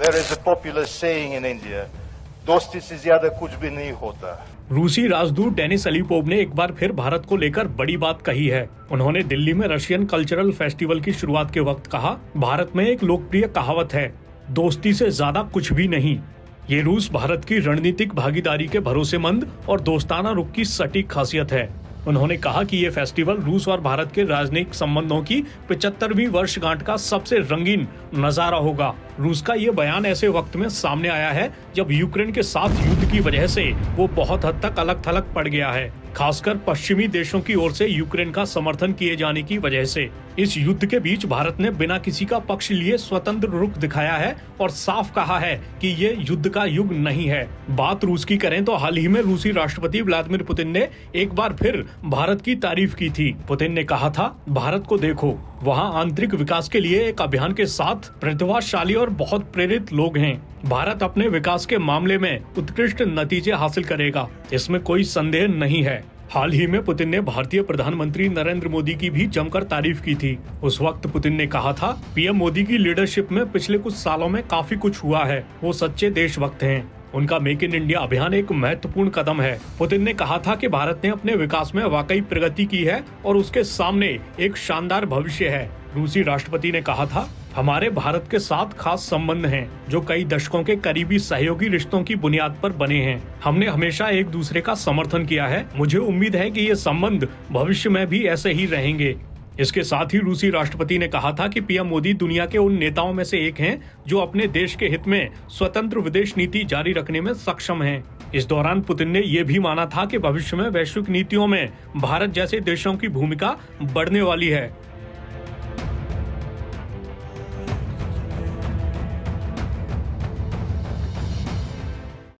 There is a popular saying in India, दोस्ती से ज्यादा कुछ भी नहीं होता। रूसी राजदूत डेनिस अलीपोव ने एक बार फिर भारत को लेकर बड़ी बात कही है। उन्होंने दिल्ली में रशियन कल्चरल फेस्टिवल की शुरुआत के वक्त कहा, भारत में एक लोकप्रिय कहावत है, दोस्ती से ज्यादा कुछ भी नहीं। ये रूस भारत की रणनीतिक भागीदारी के भरोसेमंद और दोस्ताना रुख की सटीक खासियत है। उन्होंने कहा कि ये फेस्टिवल रूस और भारत के राजनयिक संबंधों की 75वीं वर्षगांठ का सबसे रंगीन नजारा होगा। रूस का ये बयान ऐसे वक्त में सामने आया है जब यूक्रेन के साथ युद्ध की वजह से वो बहुत हद तक अलग थलग पड़ गया है, खासकर पश्चिमी देशों की ओर से यूक्रेन का समर्थन किए जाने की वजह से। इस युद्ध के बीच भारत ने बिना किसी का पक्ष लिए स्वतंत्र रुख दिखाया है और साफ कहा है कि ये युद्ध का युग नहीं है। बात रूस की करें तो हाल ही में रूसी राष्ट्रपति व्लादिमीर पुतिन ने एक बार फिर भारत की तारीफ की थी। पुतिन ने कहा था, भारत को देखो, वहाँ आंतरिक विकास के लिए एक अभियान के साथ प्रतिभाशाली और बहुत प्रेरित लोग हैं। भारत अपने विकास के मामले में उत्कृष्ट नतीजे हासिल करेगा, इसमें कोई संदेह नहीं है। हाल ही में पुतिन ने भारतीय प्रधानमंत्री नरेंद्र मोदी की भी जमकर तारीफ की थी। उस वक्त पुतिन ने कहा था, पीएम मोदी की लीडरशिप में पिछले कुछ सालों में काफी कुछ हुआ है, वो सच्चे देशभक्त हैं। उनका मेक इन इंडिया अभियान एक महत्वपूर्ण कदम है। पुतिन ने कहा था कि भारत ने अपने विकास में वाकई प्रगति की है और उसके सामने एक शानदार भविष्य है। रूसी राष्ट्रपति ने कहा था, हमारे भारत के साथ खास संबंध हैं, जो कई दशकों के करीबी सहयोगी रिश्तों की बुनियाद पर बने हैं। हमने हमेशा एक दूसरे का समर्थन किया है। मुझे उम्मीद है कि ये संबंध भविष्य में भी ऐसे ही रहेंगे। इसके साथ ही रूसी राष्ट्रपति ने कहा था कि पीएम मोदी दुनिया के उन नेताओं में से एक हैं जो अपने देश के हित में स्वतंत्र विदेश नीति जारी रखने में सक्षम हैं। इस दौरान पुतिन ने यह भी माना था कि भविष्य में वैश्विक नीतियों में भारत जैसे देशों की भूमिका बढ़ने वाली है।